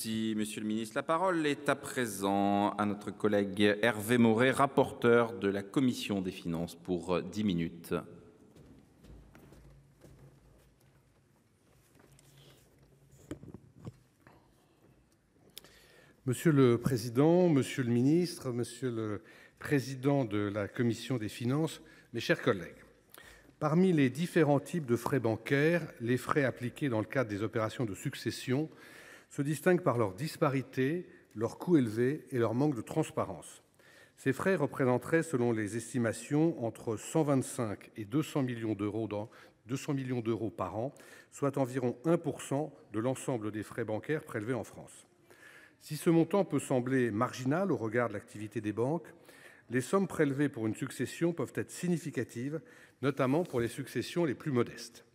Merci, Monsieur le Ministre. La parole est à présent à notre collègue Hervé Maurey, rapporteur de la Commission des Finances, pour 10 minutes. Monsieur le Président, Monsieur le Ministre, Monsieur le Président de la Commission des Finances, mes chers collègues, parmi les différents types de frais bancaires, les frais appliqués dans le cadre des opérations de succession se distinguent par leur disparité, leur coût élevé et leur manque de transparence. Ces frais représenteraient, selon les estimations, entre 125 et 200 millions d'euros par an, soit environ 1% de l'ensemble des frais bancaires prélevés en France. Si ce montant peut sembler marginal au regard de l'activité des banques, les sommes prélevées pour une succession peuvent être significatives, notamment pour les successions les plus modestes.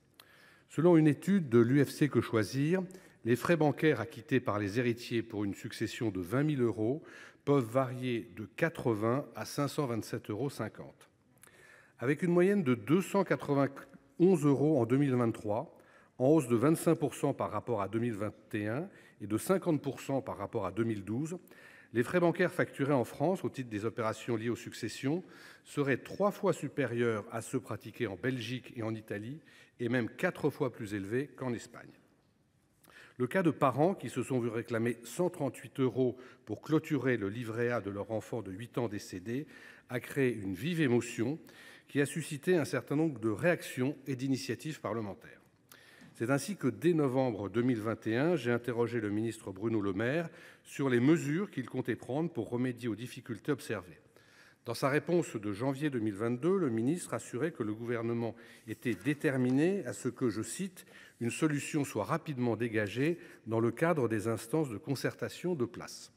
Selon une étude de l'UFC Que Choisir, les frais bancaires acquittés par les héritiers pour une succession de 20 000 euros peuvent varier de 80 à 527,50 euros. Avec une moyenne de 291 euros en 2023, en hausse de 25% par rapport à 2021 et de 50% par rapport à 2012, les frais bancaires facturés en France au titre des opérations liées aux successions seraient 3 fois supérieurs à ceux pratiqués en Belgique et en Italie, et même 4 fois plus élevés qu'en Espagne. Le cas de parents qui se sont vus réclamer 138 euros pour clôturer le livret A de leur enfant de 8 ans décédé a créé une vive émotion qui a suscité un certain nombre de réactions et d'initiatives parlementaires. C'est ainsi que dès novembre 2021, j'ai interrogé le ministre Bruno Le Maire sur les mesures qu'il comptait prendre pour remédier aux difficultés observées. Dans sa réponse de janvier 2022, le ministre assurait que le gouvernement était déterminé à ce que, je cite, « une solution soit rapidement dégagée dans le cadre des instances de concertation de place ».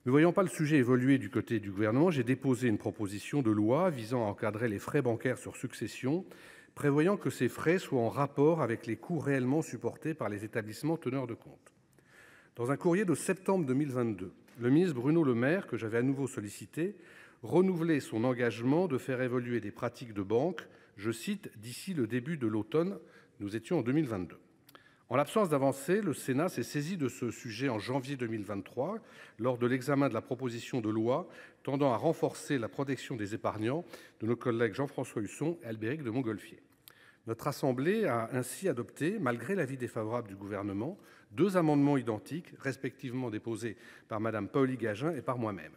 Ne voyant pas le sujet évoluer du côté du gouvernement, j'ai déposé une proposition de loi visant à encadrer les frais bancaires sur succession, prévoyant que ces frais soient en rapport avec les coûts réellement supportés par les établissements teneurs de compte. Dans un courrier de septembre 2022, le ministre Bruno Le Maire, que j'avais à nouveau sollicité, renouvelait son engagement de faire évoluer des pratiques de banque, je cite, « d'ici le début de l'automne ». Nous étions en 2022. En l'absence d'avancée, le Sénat s'est saisi de ce sujet en janvier 2023, lors de l'examen de la proposition de loi tendant à renforcer la protection des épargnants de nos collègues Jean-François Husson et Albéric de Montgolfier. Notre Assemblée a ainsi adopté, malgré l'avis défavorable du gouvernement, 2 amendements identiques, respectivement déposés par Mme Paoli-Gagin et par moi-même.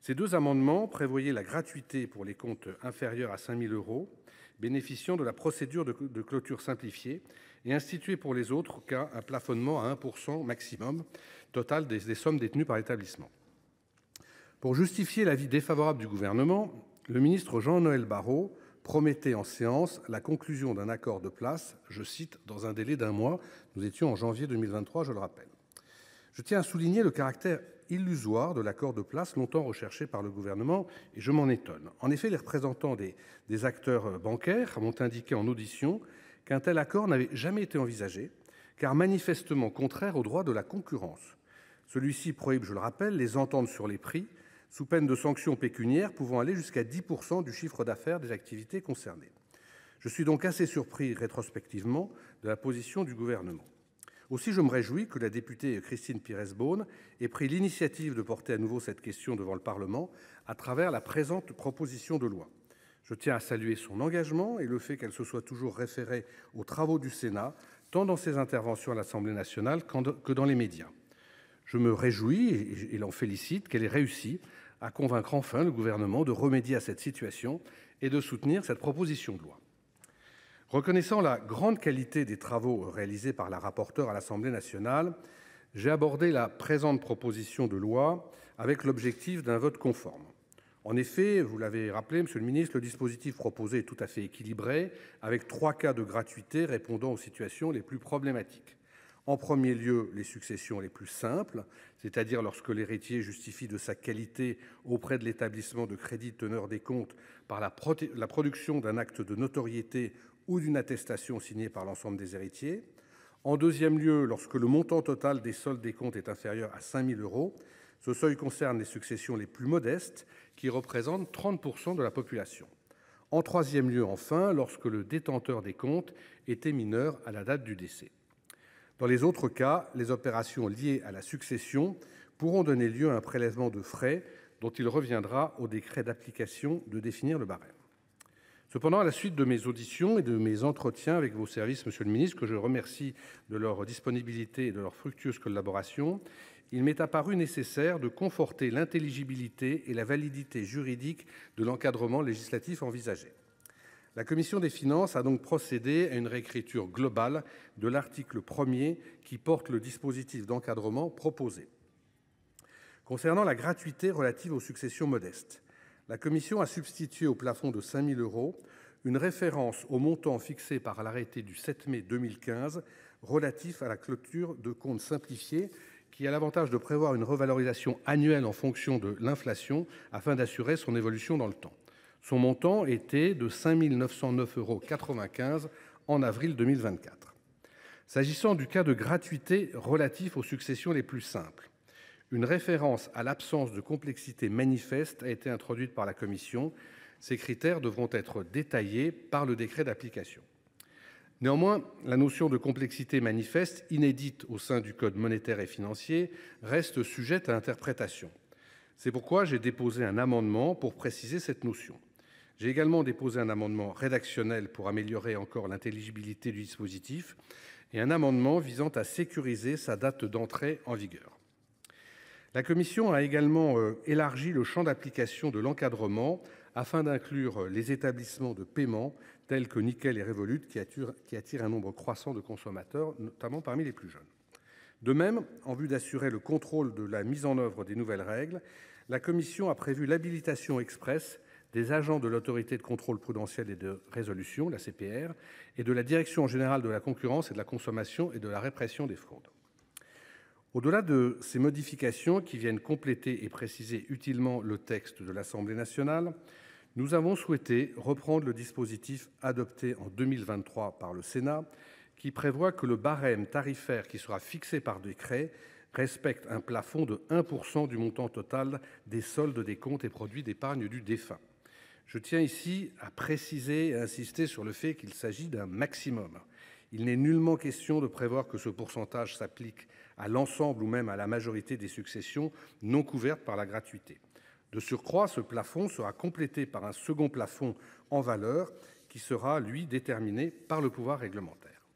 Ces 2 amendements prévoyaient la gratuité pour les comptes inférieurs à 5 000 euros, bénéficiant de la procédure de clôture simplifiée, et instituaient pour les autres cas un plafonnement à 1% maximum total des sommes détenues par l'établissement. Pour justifier l'avis défavorable du gouvernement, le ministre Jean-Noël Barrot promettait en séance la conclusion d'un accord de place, je cite, « dans un délai d'1 mois ». Nous étions en janvier 2023, je le rappelle. Je tiens à souligner le caractère illusoire de l'accord de place longtemps recherché par le gouvernement, et je m'en étonne. En effet, les représentants des acteurs bancaires m'ont indiqué en audition qu'un tel accord n'avait jamais été envisagé, car manifestement contraire au droit de la concurrence. Celui-ci prohibe, je le rappelle, les ententes sur les prix, sous peine de sanctions pécuniaires pouvant aller jusqu'à 10% du chiffre d'affaires des activités concernées. Je suis donc assez surpris rétrospectivement de la position du gouvernement. Aussi, je me réjouis que la députée Christine Pires-Beaune ait pris l'initiative de porter à nouveau cette question devant le Parlement à travers la présente proposition de loi. Je tiens à saluer son engagement et le fait qu'elle se soit toujours référée aux travaux du Sénat, tant dans ses interventions à l'Assemblée nationale que dans les médias. Je me réjouis et l'en félicite qu'elle ait réussi à convaincre enfin le gouvernement de remédier à cette situation et de soutenir cette proposition de loi. Reconnaissant la grande qualité des travaux réalisés par la rapporteure à l'Assemblée nationale, j'ai abordé la présente proposition de loi avec l'objectif d'un vote conforme. En effet, vous l'avez rappelé, Monsieur le Ministre, le dispositif proposé est tout à fait équilibré, avec 3 cas de gratuité répondant aux situations les plus problématiques. En premier lieu, les successions les plus simples, c'est-à-dire lorsque l'héritier justifie de sa qualité auprès de l'établissement de crédit teneur des comptes par la production d'un acte de notoriété ou d'une attestation signée par l'ensemble des héritiers. En deuxième lieu, lorsque le montant total des soldes des comptes est inférieur à 5 000 euros. Ce seuil concerne les successions les plus modestes, qui représentent 30% de la population. En troisième lieu, enfin, lorsque le détenteur des comptes était mineur à la date du décès. Dans les autres cas, les opérations liées à la succession pourront donner lieu à un prélèvement de frais dont il reviendra au décret d'application de définir le barème. Cependant, à la suite de mes auditions et de mes entretiens avec vos services, monsieur le ministre, que je remercie de leur disponibilité et de leur fructueuse collaboration, il m'est apparu nécessaire de conforter l'intelligibilité et la validité juridique de l'encadrement législatif envisagé. La commission des finances a donc procédé à une réécriture globale de l'article 1er qui porte le dispositif d'encadrement proposé. Concernant la gratuité relative aux successions modestes, la commission a substitué au plafond de 5 000 € une référence au montant fixé par l'arrêté du 7 mai 2015 relatif à la clôture de comptes simplifiés qui a l'avantage de prévoir une revalorisation annuelle en fonction de l'inflation afin d'assurer son évolution dans le temps. Son montant était de 5 909,95 € en avril 2024. S'agissant du cas de gratuité relatif aux successions les plus simples, une référence à l'absence de complexité manifeste a été introduite par la Commission. Ces critères devront être détaillés par le décret d'application. Néanmoins, la notion de complexité manifeste, inédite au sein du Code monétaire et financier, reste sujette à interprétation. C'est pourquoi j'ai déposé un amendement pour préciser cette notion. J'ai également déposé un amendement rédactionnel pour améliorer encore l'intelligibilité du dispositif et un amendement visant à sécuriser sa date d'entrée en vigueur. La Commission a également élargi le champ d'application de l'encadrement afin d'inclure les établissements de paiement tels que Nickel et Revolut qui attirent un nombre croissant de consommateurs, notamment parmi les plus jeunes. De même, en vue d'assurer le contrôle de la mise en œuvre des nouvelles règles, la Commission a prévu l'habilitation expresse des agents de l'Autorité de contrôle prudentiel et de résolution, la CPR, et de la Direction générale de la concurrence et de la consommation et de la répression des fraudes. Au-delà de ces modifications qui viennent compléter et préciser utilement le texte de l'Assemblée nationale, nous avons souhaité reprendre le dispositif adopté en 2023 par le Sénat qui prévoit que le barème tarifaire qui sera fixé par décret respecte un plafond de 1% du montant total des soldes des comptes et produits d'épargne du défunt. Je tiens ici à préciser et à insister sur le fait qu'il s'agit d'un maximum. Il n'est nullement question de prévoir que ce pourcentage s'applique à l'ensemble ou même à la majorité des successions non couvertes par la gratuité. De surcroît, ce plafond sera complété par un second plafond en valeur qui sera, lui, déterminé par le pouvoir réglementaire.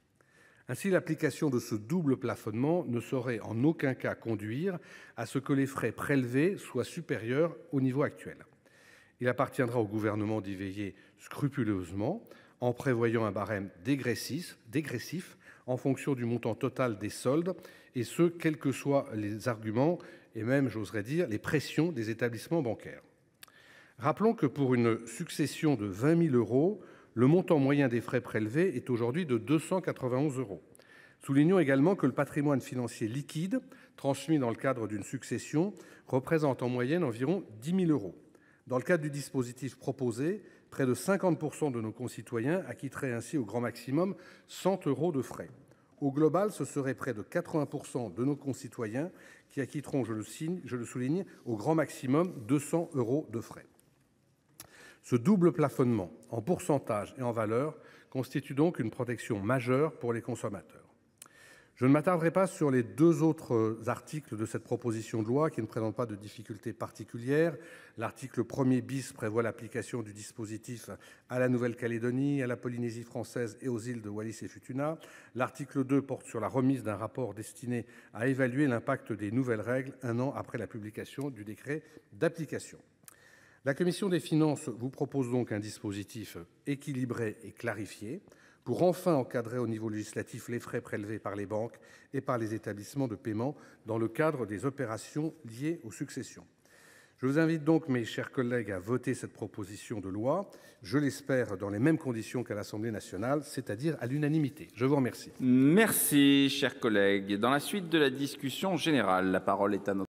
Ainsi, l'application de ce double plafonnement ne saurait en aucun cas conduire à ce que les frais prélevés soient supérieurs au niveau actuel. Il appartiendra au gouvernement d'y veiller scrupuleusement en prévoyant un barème dégressif en fonction du montant total des soldes, et ce, quels que soient les arguments et même, j'oserais dire, les pressions des établissements bancaires. Rappelons que pour une succession de 20 000 €, le montant moyen des frais prélevés est aujourd'hui de 291 €. Soulignons également que le patrimoine financier liquide, transmis dans le cadre d'une succession, représente en moyenne environ 10 000 €. Dans le cadre du dispositif proposé, près de 50% de nos concitoyens acquitteraient ainsi au grand maximum 100 € de frais. Au global, ce serait près de 80% de nos concitoyens qui acquitteront, je le souligne, au grand maximum 200 € de frais. Ce double plafonnement, en pourcentage et en valeur, constitue donc une protection majeure pour les consommateurs. Je ne m'attarderai pas sur les deux autres articles de cette proposition de loi qui ne présentent pas de difficultés particulières. L'article 1er bis prévoit l'application du dispositif à la Nouvelle-Calédonie, à la Polynésie française et aux îles de Wallis et Futuna. L'article 2 porte sur la remise d'un rapport destiné à évaluer l'impact des nouvelles règles un an après la publication du décret d'application. La Commission des finances vous propose donc un dispositif équilibré et clarifié pour enfin encadrer au niveau législatif les frais prélevés par les banques et par les établissements de paiement dans le cadre des opérations liées aux successions. Je vous invite donc, mes chers collègues, à voter cette proposition de loi, je l'espère dans les mêmes conditions qu'à l'Assemblée nationale, c'est-à-dire à l'unanimité. Je vous remercie. Merci, chers collègues. Dans la suite de la discussion générale, la parole est à notre